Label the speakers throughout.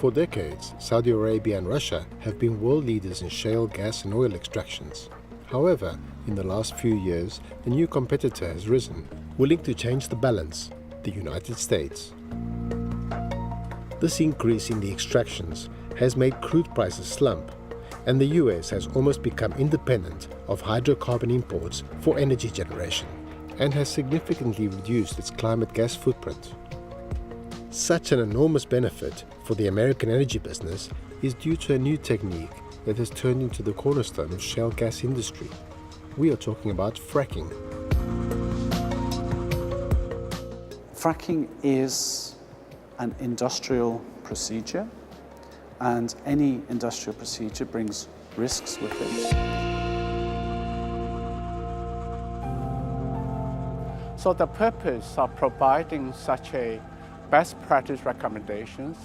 Speaker 1: For decades, Saudi Arabia and Russia have been world leaders in shale gas and oil extractions. However, in the last few years, a new competitor has risen, willing to change the balance: the United States. This increase in the extractions has made crude prices slump, and the US has almost become independent of hydrocarbon imports for energy generation, and has significantly reduced its climate gas footprint. Such an enormous benefit for the American energy business is due to a new technique that has turned into the cornerstone of shale gas industry. We are talking about fracking.
Speaker 2: Fracking is an industrial procedure, and any industrial procedure brings risks with it. So the purpose of providing such a best practice recommendations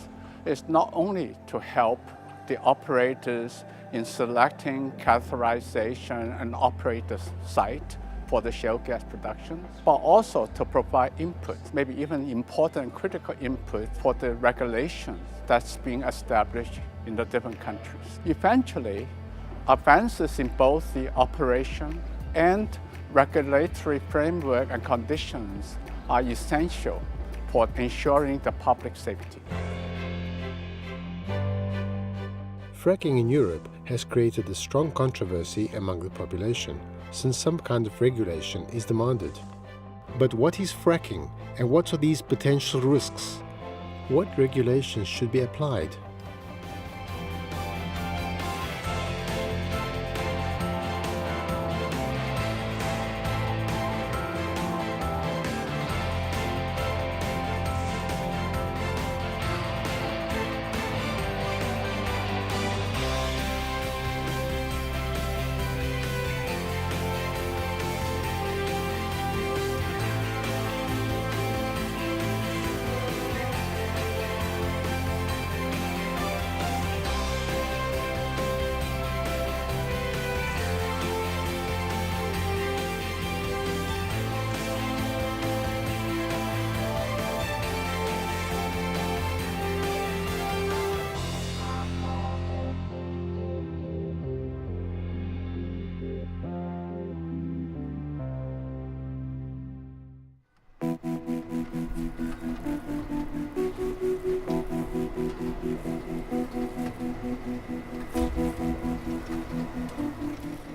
Speaker 2: is not only to help the operators in selecting, characterization, and operate the site for the shale gas production, but also to provide input, maybe even important and critical input for the regulations that's being established in the different countries. Eventually, advances in both the operation and regulatory framework and conditions are essential for ensuring the public safety.
Speaker 1: Fracking in Europe has created a strong controversy among the population, since some kind of regulation is demanded. But what is fracking, and what are these potential risks? What regulations should be applied?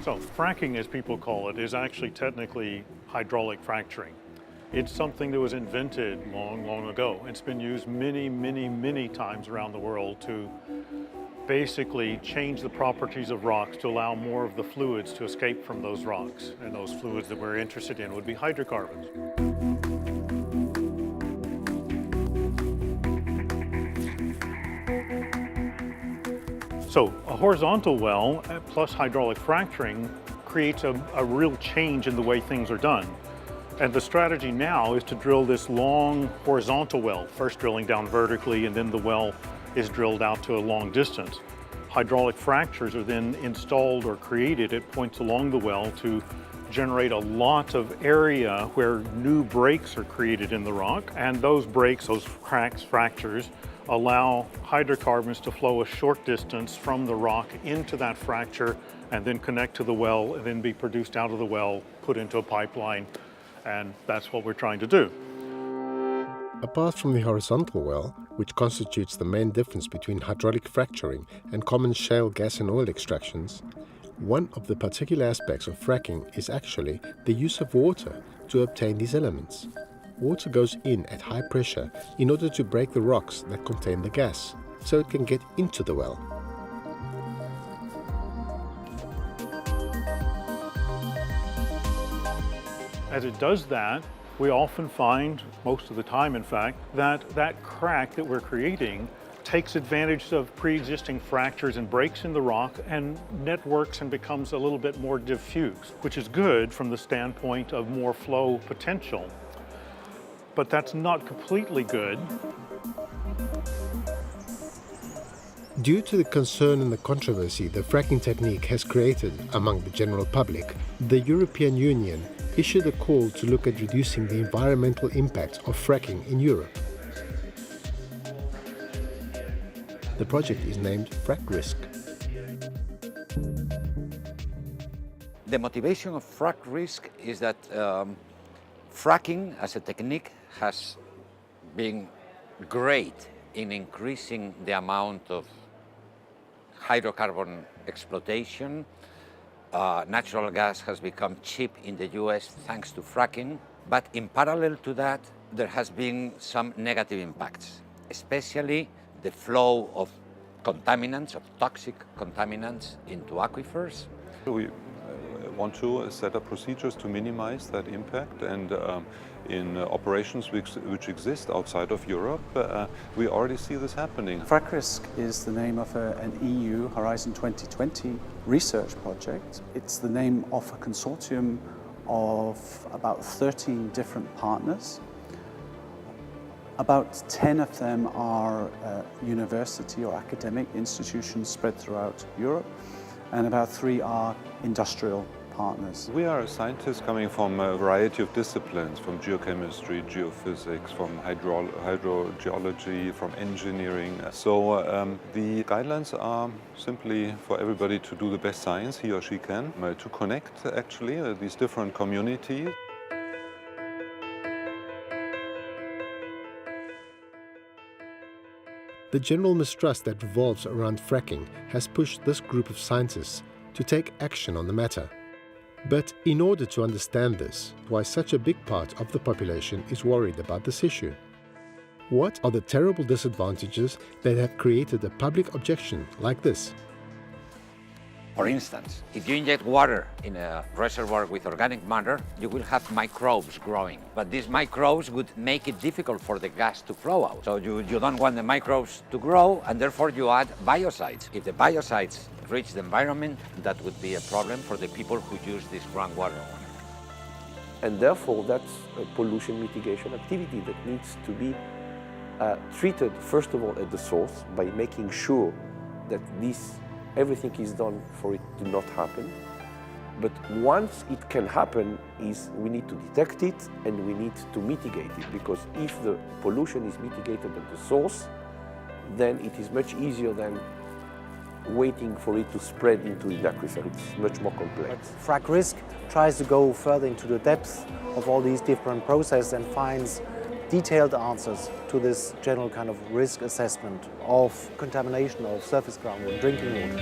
Speaker 3: So fracking, as people call it, is actually technically hydraulic fracturing. It's something that was invented long, long ago. It's been used many, many, many times around the world to basically change the properties of rocks to allow more of the fluids to escape from those rocks. And those fluids that we're interested in would be hydrocarbons. So a horizontal well plus hydraulic fracturing creates a real change in the way things are done. And the strategy now is to drill this long horizontal well, first drilling down vertically, and then the well is drilled out to a long distance. Hydraulic fractures are then installed or created at points along the well to generate a lot of area where new breaks are created in the rock. And those breaks, those cracks, fractures, allow hydrocarbons to flow a short distance from the rock into that fracture and then connect to the well and then be produced out of the well, put into a pipeline, and that's what we're trying to do.
Speaker 1: Apart from the horizontal well, which constitutes the main difference between hydraulic fracturing and common shale gas and oil extractions, one of the particular aspects of fracking is actually the use of water to obtain these elements. Water goes in at high pressure in order to break the rocks that contain the gas, so it can get into the well.
Speaker 3: As it does that, we often find, most of the time in fact, that crack that we're creating takes advantage of pre-existing fractures and breaks in the rock and networks and becomes a little bit more diffuse, which is good from the standpoint of more flow potential. But that's not completely good.
Speaker 1: Due to the concern and the controversy the fracking technique has created among the general public, the European Union issued a call to look at reducing the environmental impact of fracking in Europe. The project is named FracRisk.
Speaker 4: The motivation of FracRisk is that fracking as a technique has been great in increasing the amount of hydrocarbon exploitation. Natural gas has become cheap in the US thanks to fracking, but in parallel to that, there has been some negative impacts, especially the flow of contaminants, of toxic contaminants into aquifers.
Speaker 5: We want to set up procedures to minimize that impact, and in operations which exist outside of Europe, we already see this happening.
Speaker 6: FracRisk is the name of an EU Horizon 2020 research project. It's the name of a consortium of about 13 different partners. About 10 of them are university or academic institutions spread throughout Europe, and about 3 are industrial partners.
Speaker 5: We are scientists coming from a variety of disciplines, from geochemistry, geophysics, from hydrogeology, from engineering. So the guidelines are simply for everybody to do the best science he or she can, to connect actually these different communities.
Speaker 1: The general mistrust that revolves around fracking has pushed this group of scientists to take action on the matter. But in order to understand this, why such a big part of the population is worried about this issue? What are the terrible disadvantages that have created a public objection like this?
Speaker 4: For instance, if you inject water in a reservoir with organic matter, you will have microbes growing. But these microbes would make it difficult for the gas to flow out. So you don't want the microbes to grow, and therefore you add biocides. If the biocides reach the environment, that would be a problem for the people who use this groundwater.
Speaker 7: And therefore, that's a pollution mitigation activity that needs to be treated, first of all, at the source by making sure that everything is done for it to not happen. But once it can happen, we need to detect it and we need to mitigate it, because if the pollution is mitigated at the source, then it is much easier than waiting for it to spread into the aquifer. It's much more complex.
Speaker 8: FracRisk tries to go further into the depth of all these different processes and finds detailed answers to this general kind of risk assessment of contamination of surface groundwater and drinking water.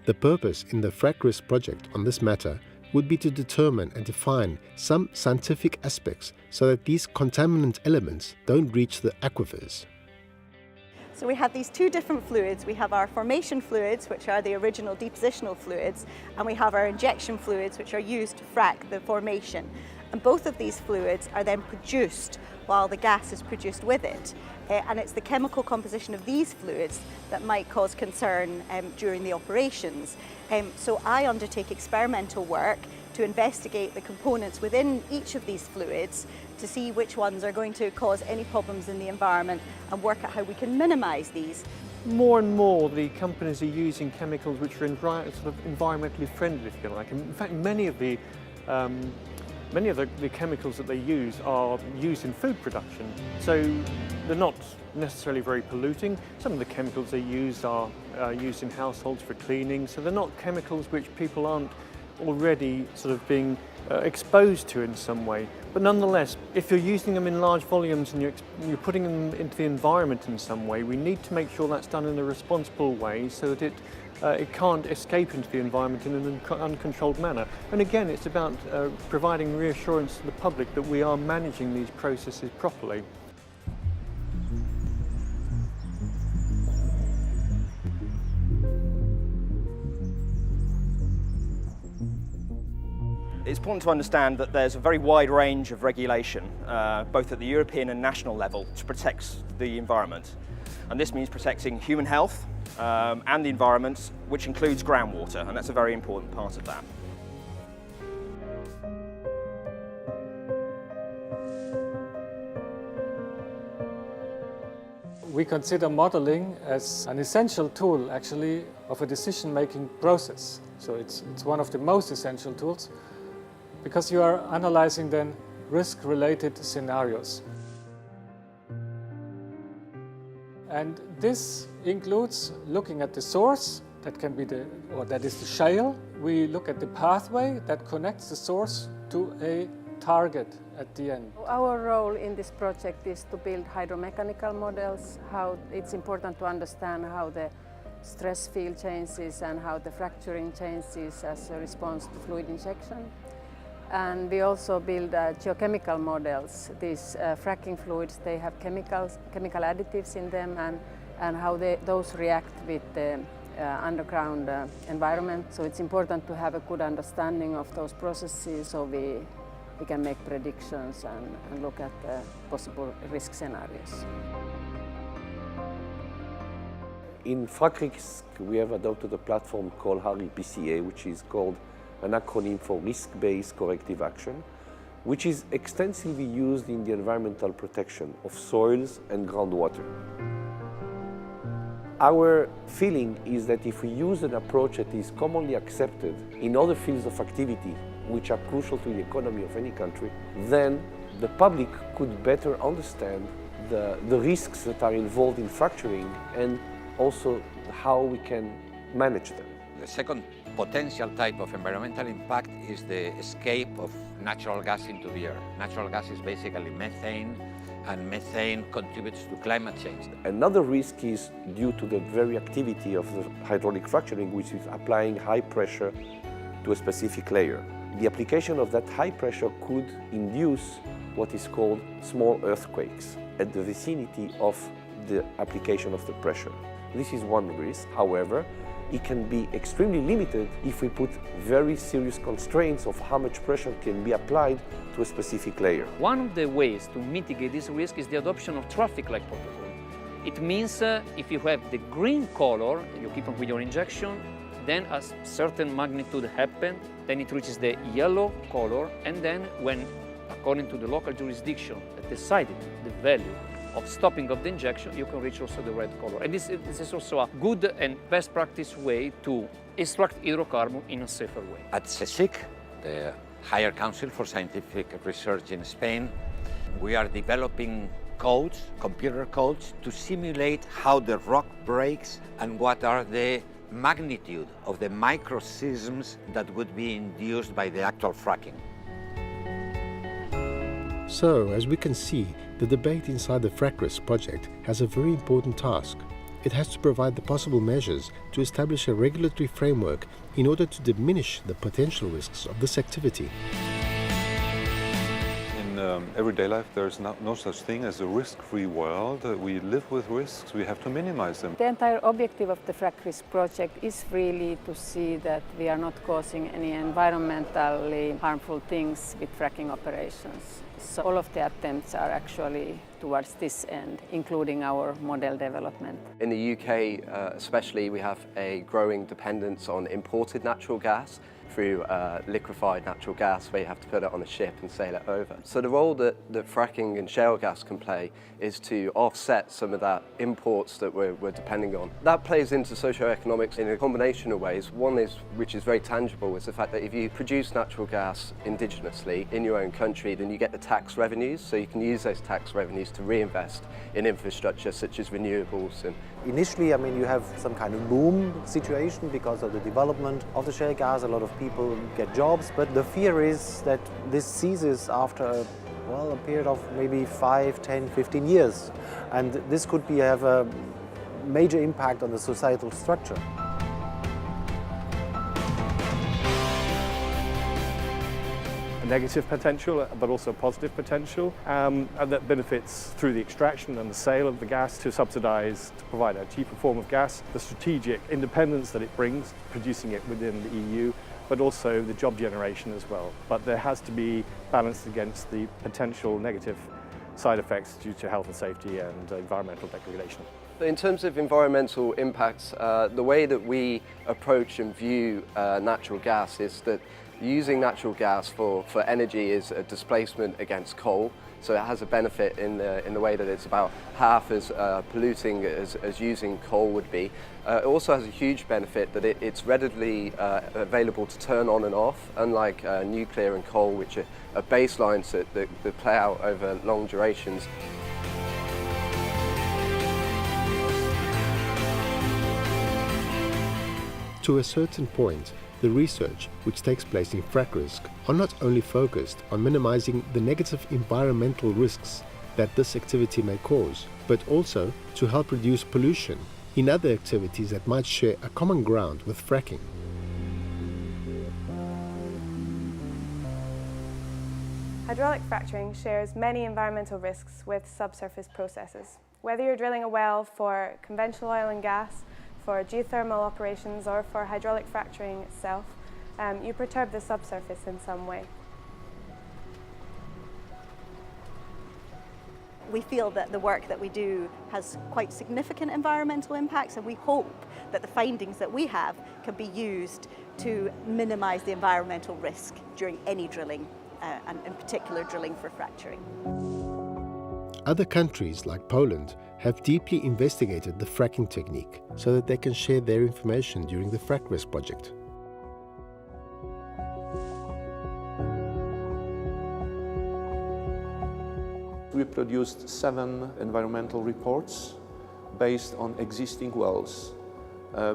Speaker 1: The purpose in the FracRisk project on this matter would be to determine and define some scientific aspects so that these contaminant elements don't reach the aquifers.
Speaker 9: So we have these 2 different fluids. We have our formation fluids, which are the original depositional fluids, and we have our injection fluids, which are used to frack the formation. And both of these fluids are then produced while the gas is produced with it. And it's the chemical composition of these fluids that might cause concern during the operations. So I undertake experimental work to investigate the components within each of these fluids to see which ones are going to cause any problems in the environment and work out how we can minimize these.
Speaker 10: More and more the companies are using chemicals which are sort of environmentally friendly, if you like. In fact, many of the chemicals that they use are used in food production, so they're not necessarily very polluting. Some of the chemicals they use are used in households for cleaning, so they're not chemicals which people aren't already sort of being exposed to in some way. But nonetheless, if you're using them in large volumes and you're putting them into the environment in some way, we need to make sure that's done in a responsible way so that it can't escape into the environment in an uncontrolled manner. And again, it's about providing reassurance to the public that we are managing these processes properly.
Speaker 11: It's important to understand that there's a very wide range of regulation, both at the European and national level, to protect the environment. And this means protecting human health and the environment, which includes groundwater, and that's a very important part of that.
Speaker 12: We consider modeling as an essential tool, actually, of a decision-making process. So it's one of the most essential tools, because you are analyzing then risk-related scenarios. And this includes looking at the source, that is the shale. We look at the pathway that connects the source to a target at the end.
Speaker 13: Our role in this project is to build hydromechanical models. How it's important to understand how the stress field changes and how the fracturing changes as a response to fluid injection. And we also build geochemical models. These fracking fluids, they have chemical additives in them, and how those react with the underground environment. So it's important to have a good understanding of those processes so we can make predictions and look at possible risk scenarios.
Speaker 7: In FracRisk, we have adopted a platform called REPCA, which is called an acronym for Risk-Based Corrective Action, which is extensively used in the environmental protection of soils and groundwater. Our feeling is that if we use an approach that is commonly accepted in other fields of activity, which are crucial to the economy of any country, then the public could better understand the risks that are involved in fracturing and also how we can manage them.
Speaker 4: The second potential type of environmental impact is the escape of natural gas into the air. Natural gas is basically methane, and methane contributes to climate change.
Speaker 7: Another risk is due to the very activity of the hydraulic fracturing, which is applying high pressure to a specific layer. The application of that high pressure could induce what is called small earthquakes at the vicinity of the application of the pressure. This is one risk. However, it can be extremely limited if we put very serious constraints of how much pressure can be applied to a specific layer.
Speaker 14: One of the ways to mitigate this risk is the adoption of traffic light protocol. It means if you have the green color, you keep on with your injection, then a certain magnitude happens, then it reaches the yellow color, and then when, according to the local jurisdiction that decided the value of stopping of the injection, you can reach also the red color. And this is also a good and best practice way to extract hydrocarbon in a safer way.
Speaker 4: At CSIC, the Higher Council for Scientific Research in Spain, we are developing codes, computer codes, to simulate how the rock breaks and what are the magnitude of the microseisms that would be induced by the actual fracking.
Speaker 1: So, as we can see, the debate inside the FracRisk project has a very important task. It has to provide the possible measures to establish a regulatory framework in order to diminish the potential risks of this activity.
Speaker 5: In everyday life, there is no such thing as a risk-free world. We live with risks, we have to minimize them.
Speaker 13: The entire objective of the FracRisk project is really to see that we are not causing any environmentally harmful things with fracking operations. So all of the attempts are actually towards this end, including our model development.
Speaker 15: In the UK especially, we have a growing dependence on imported natural gas through liquefied natural gas, where you have to put it on a ship and sail it over. So the role that fracking and shale gas can play is to offset some of that imports that we're depending on. That plays into socioeconomics in a combination of ways. One is, which is very tangible, is the fact that if you produce natural gas indigenously in your own country, then you get the tax revenues, so you can use those tax revenues to reinvest in infrastructure such as renewables. And
Speaker 8: initially, I mean, you have some kind of boom situation because of the development of the shale gas. A lot of people get jobs, but the fear is that this ceases after a period of maybe 5, 10, 15 years. And this could have a major impact on the societal structure.
Speaker 10: A negative potential, but also a positive potential, and that benefits through the extraction and the sale of the gas to subsidize, to provide a cheaper form of gas, the strategic independence that it brings, producing it within the EU, but also the job generation as well. But there has to be balanced against the potential negative side effects due to health and safety and environmental degradation.
Speaker 15: In terms of environmental impacts, the way that we approach and view natural gas is that using natural gas for energy is a displacement against coal. So it has a benefit in the way that it's about half as polluting as using coal would be. It also has a huge benefit that it's readily available to turn on and off, unlike nuclear and coal, which are baselines that play out over long durations.
Speaker 1: To a certain point, the research which takes place in FracRisk are not only focused on minimizing the negative environmental risks that this activity may cause, but also to help reduce pollution in other activities that might share a common ground with fracking.
Speaker 16: Hydraulic fracturing shares many environmental risks with subsurface processes. Whether you're drilling a well for conventional oil and gas, for geothermal operations, or for hydraulic fracturing itself, you perturb the subsurface in some way.
Speaker 9: We feel that the work that we do has quite significant environmental impacts, and we hope that the findings that we have can be used to minimize the environmental risk during any drilling, and in particular drilling for fracturing.
Speaker 1: Other countries like Poland have deeply investigated the fracking technique so that they can share their information during the FracRisk project.
Speaker 7: We produced 7 environmental reports based on existing wells,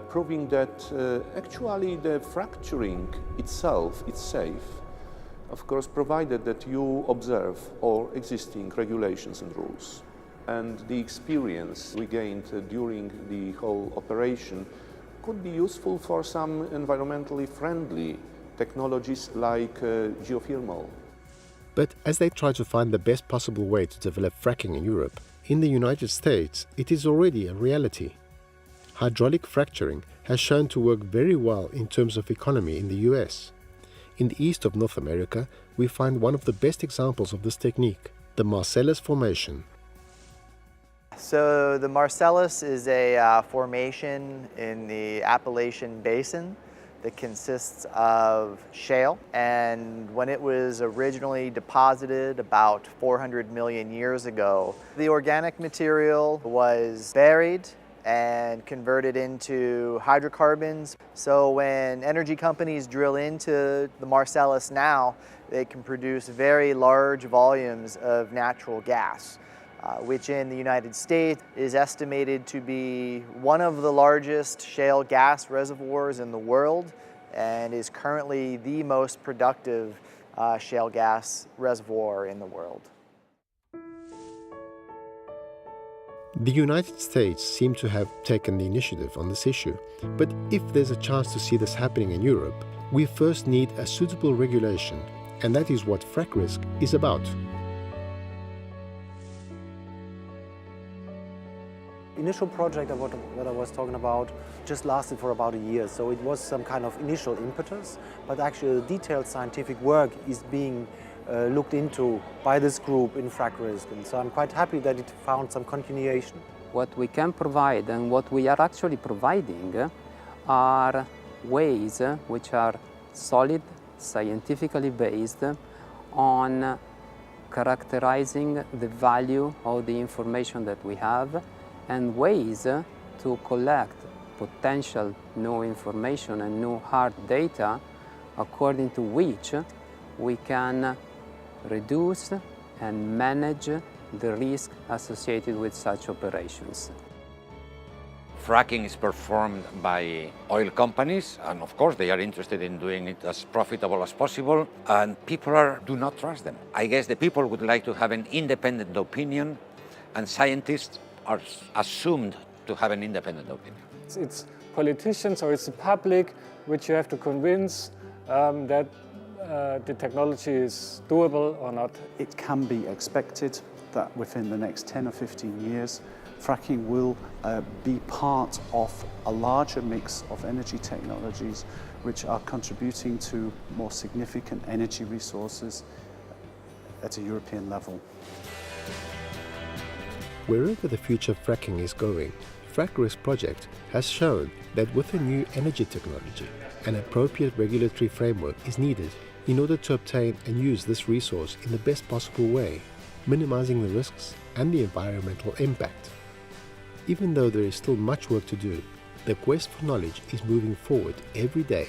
Speaker 7: proving that actually the fracturing itself is safe, of course provided that you observe all existing regulations and rules. And the experience we gained during the whole operation could be useful for some environmentally friendly technologies like geothermal.
Speaker 1: But as they try to find the best possible way to develop fracking in Europe, in the United States it is already a reality. Hydraulic fracturing has shown to work very well in terms of economy in the US. In the east of North America, we find one of the best examples of this technique, the Marcellus Formation.
Speaker 17: So the Marcellus is a formation in the Appalachian Basin that consists of shale, and when it was originally deposited about 400 million years ago, the organic material was buried and converted into hydrocarbons. So when energy companies drill into the Marcellus now, they can produce very large volumes of natural gas, which in the United States is estimated to be one of the largest shale gas reservoirs in the world and is currently the most productive shale gas reservoir in the world.
Speaker 1: The United States seem to have taken the initiative on this issue, but if there's a chance to see this happening in Europe, we first need a suitable regulation, and that is what FracRisk is about.
Speaker 8: Initial project of what I was talking about just lasted for about a year, so it was some kind of initial impetus, but actually the detailed scientific work is being looked into by this group in FracRisk, and so I'm quite happy that it found some continuation.
Speaker 18: What we can provide and what we are actually providing are ways which are solid, scientifically based on characterizing the value of the information that we have and ways to collect potential new information and new hard data according to which we can reduce and manage the risk associated with such operations.
Speaker 4: Fracking is performed by oil companies, and of course they are interested in doing it as profitable as possible, and people do not trust them. I guess the people would like to have an independent opinion, and scientists are assumed to have an independent opinion.
Speaker 12: It's politicians or it's the public which you have to convince that the technology is doable or not.
Speaker 6: It can be expected that within the next 10 or 15 years, fracking will be part of a larger mix of energy technologies which are contributing to more significant energy resources at a European level.
Speaker 1: Wherever the future of fracking is going, FracRisk project has shown that with a new energy technology, an appropriate regulatory framework is needed in order to obtain and use this resource in the best possible way, minimizing the risks and the environmental impact. Even though there is still much work to do, the quest for knowledge is moving forward every day.